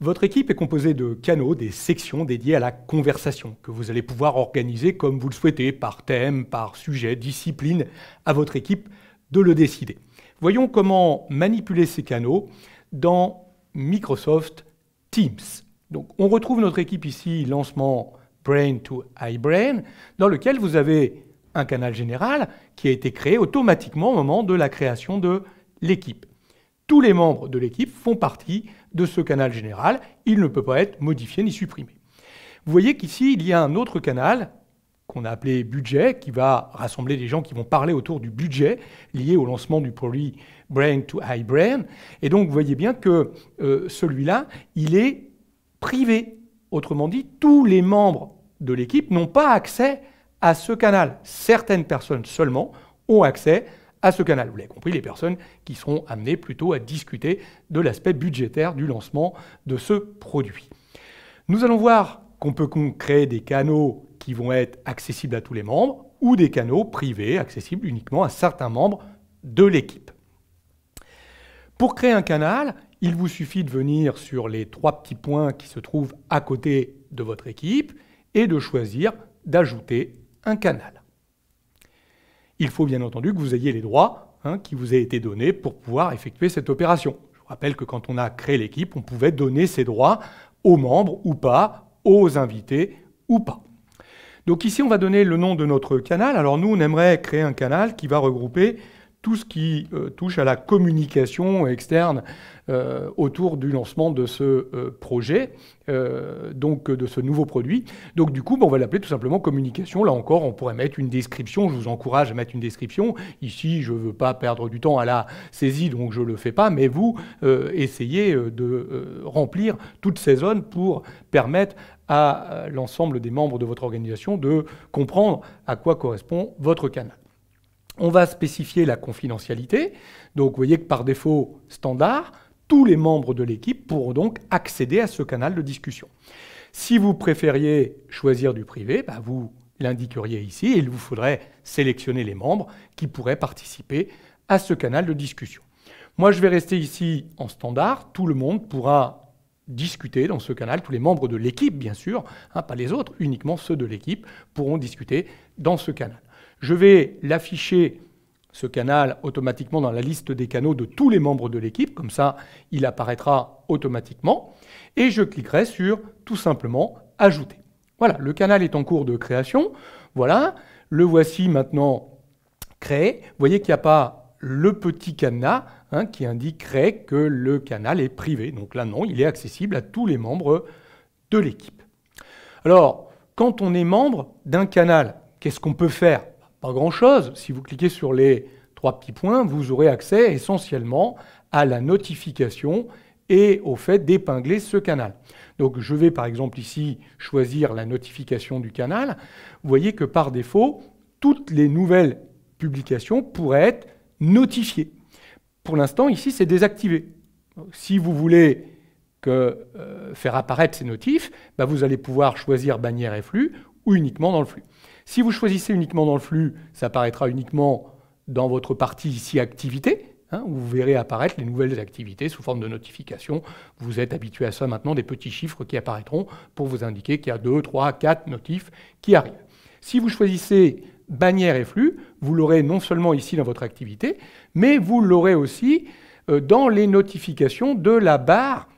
Votre équipe est composée de canaux, des sections dédiées à la conversation, que vous allez pouvoir organiser comme vous le souhaitez, par thème, par sujet, discipline, à votre équipe de le décider. Voyons comment manipuler ces canaux dans Microsoft Teams. Donc, on retrouve notre équipe ici, lancement Brain to iBrain, dans lequel vous avez un canal général qui a été créé automatiquement au moment de la création de l'équipe. Tous les membres de l'équipe font partie de ce canal général. Il ne peut pas être modifié ni supprimé. Vous voyez qu'ici, il y a un autre canal qu'on a appelé budget, qui va rassembler les gens qui vont parler autour du budget lié au lancement du produit Brain to iBrain. Et donc, vous voyez bien que celui-là, il est privé. Autrement dit, tous les membres de l'équipe n'ont pas accès à ce canal. Certaines personnes seulement ont accès à ce canal. Vous l'avez compris, les personnes qui seront amenées plutôt à discuter de l'aspect budgétaire du lancement de ce produit. Nous allons voir qu'on peut créer des canaux qui vont être accessibles à tous les membres ou des canaux privés accessibles uniquement à certains membres de l'équipe. Pour créer un canal, il vous suffit de venir sur les 3 petits points qui se trouvent à côté de votre équipe et de choisir d'ajouter un canal. Il faut bien entendu que vous ayez les droits qui vous aient été donnés pour pouvoir effectuer cette opération. Je vous rappelle que quand on a créé l'équipe, on pouvait donner ces droits aux membres ou pas, aux invités ou pas. Donc ici, on va donner le nom de notre canal. Alors nous, on aimerait créer un canal qui va regrouper tout ce qui touche à la communication externe autour du lancement de ce projet, donc de ce nouveau produit. Donc du coup, on va l'appeler tout simplement communication. Là encore, on pourrait mettre une description. Je vous encourage à mettre une description. Ici, je ne veux pas perdre du temps à la saisie, donc je ne le fais pas. Mais vous, essayez de remplir toutes ces zones pour permettre à l'ensemble des membres de votre organisation de comprendre à quoi correspond votre canal. On va spécifier la confidentialité. Donc, vous voyez que par défaut standard, tous les membres de l'équipe pourront donc accéder à ce canal de discussion. Si vous préfériez choisir du privé, vous l'indiqueriez ici et il vous faudrait sélectionner les membres qui pourraient participer à ce canal de discussion. Moi, je vais rester ici en standard. Tout le monde pourra discuter dans ce canal. Tous les membres de l'équipe, bien sûr, pas les autres, uniquement ceux de l'équipe pourront discuter dans ce canal. Je vais l'afficher, ce canal, automatiquement dans la liste des canaux de tous les membres de l'équipe. Comme ça, il apparaîtra automatiquement. Et je cliquerai sur, tout simplement, « Ajouter ». Voilà, le canal est en cours de création. Voilà, le voici maintenant créé. Vous voyez qu'il n'y a pas le petit cadenas qui indiquerait que le canal est privé. Donc là, non, il est accessible à tous les membres de l'équipe. Alors, quand on est membre d'un canal, qu'est-ce qu'on peut faire ? Pas grand-chose. Si vous cliquez sur les 3 petits points, vous aurez accès essentiellement à la notification et au fait d'épingler ce canal. Donc je vais par exemple ici choisir la notification du canal. Vous voyez que par défaut, toutes les nouvelles publications pourraient être notifiées. Pour l'instant, ici, c'est désactivé. Si vous voulez faire apparaître ces notifs, vous allez pouvoir choisir bannière et flux ou uniquement dans le flux. Si vous choisissez uniquement dans le flux, ça apparaîtra uniquement dans votre partie ici activité, où vous verrez apparaître les nouvelles activités sous forme de notification. Vous êtes habitué à ça maintenant, des petits chiffres qui apparaîtront pour vous indiquer qu'il y a 2, 3, 4 notifs qui arrivent. Si vous choisissez bannière et flux, vous l'aurez non seulement ici dans votre activité, mais vous l'aurez aussi dans les notifications de la barre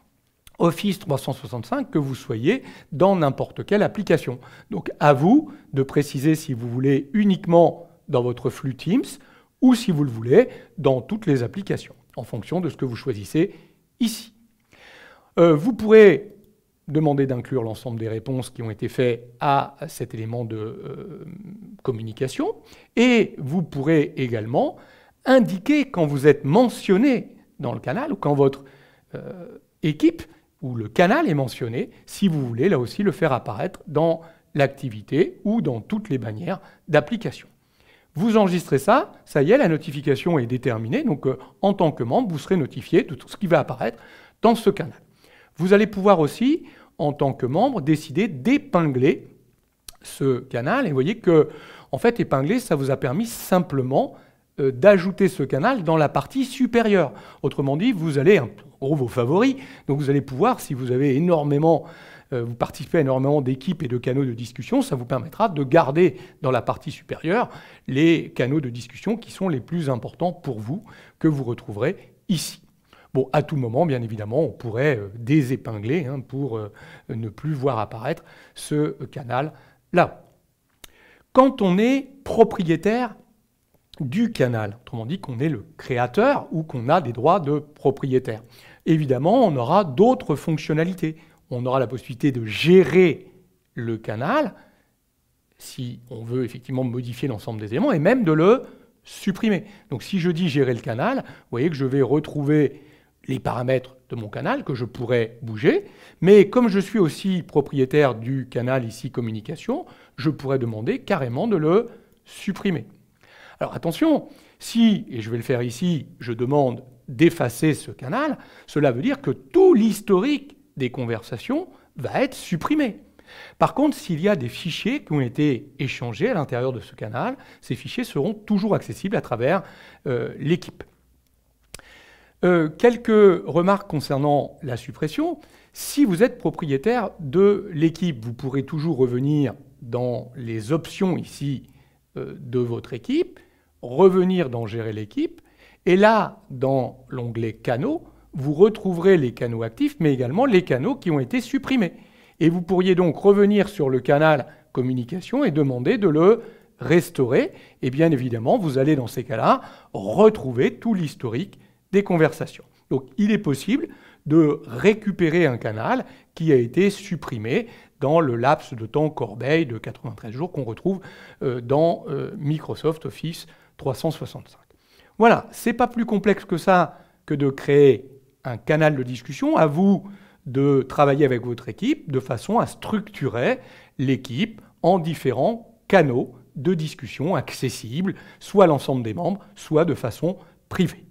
Office 365 que vous soyez dans n'importe quelle application. Donc à vous de préciser si vous voulez uniquement dans votre flux Teams ou si vous le voulez dans toutes les applications, en fonction de ce que vous choisissez ici. Vous pourrez demander d'inclure l'ensemble des réponses qui ont été faites à cet élément de communication et vous pourrez également indiquer quand vous êtes mentionné dans le canal ou quand votre équipe où le canal est mentionné, si vous voulez là aussi le faire apparaître dans l'activité ou dans toutes les bannières d'application. Vous enregistrez ça, ça y est, la notification est déterminée, donc en tant que membre, vous serez notifié de tout ce qui va apparaître dans ce canal. Vous allez pouvoir aussi, en tant que membre, décider d'épingler ce canal, et vous voyez que, en fait, épingler, ça vous a permis simplement d'ajouter ce canal dans la partie supérieure. Autrement dit, vous allez, en gros, vos favoris, donc vous allez pouvoir, si vous avez énormément, vous participez à énormément d'équipes et de canaux de discussion, ça vous permettra de garder dans la partie supérieure les canaux de discussion qui sont les plus importants pour vous, que vous retrouverez ici. Bon, à tout moment, bien évidemment, on pourrait désépingler pour ne plus voir apparaître ce canal-là. Quand on est propriétaire du canal, autrement dit qu'on est le créateur ou qu'on a des droits de propriétaire, évidemment, on aura d'autres fonctionnalités. On aura la possibilité de gérer le canal, si on veut effectivement modifier l'ensemble des éléments, et même de le supprimer. Donc si je dis gérer le canal, vous voyez que je vais retrouver les paramètres de mon canal que je pourrais bouger, mais comme je suis aussi propriétaire du canal ici communication, je pourrais demander carrément de le supprimer. Alors attention, si, et je vais le faire ici, je demande d'effacer ce canal, cela veut dire que tout l'historique des conversations va être supprimé. Par contre, s'il y a des fichiers qui ont été échangés à l'intérieur de ce canal, ces fichiers seront toujours accessibles à travers l'équipe. Quelques remarques concernant la suppression. Si vous êtes propriétaire de l'équipe, vous pourrez toujours revenir dans les options ici de votre équipe, revenir dans Gérer l'équipe, et là, dans l'onglet Canaux, vous retrouverez les canaux actifs, mais également les canaux qui ont été supprimés. Et vous pourriez donc revenir sur le canal communication et demander de le restaurer. Et bien évidemment, vous allez dans ces cas-là retrouver tout l'historique des conversations. Donc il est possible de récupérer un canal qui a été supprimé dans le laps de temps corbeille de 93 jours qu'on retrouve dans Microsoft Office 365. Voilà, c'est pas plus complexe que ça que de créer un canal de discussion. À vous de travailler avec votre équipe de façon à structurer l'équipe en différents canaux de discussion accessibles, soit à l'ensemble des membres, soit de façon privée.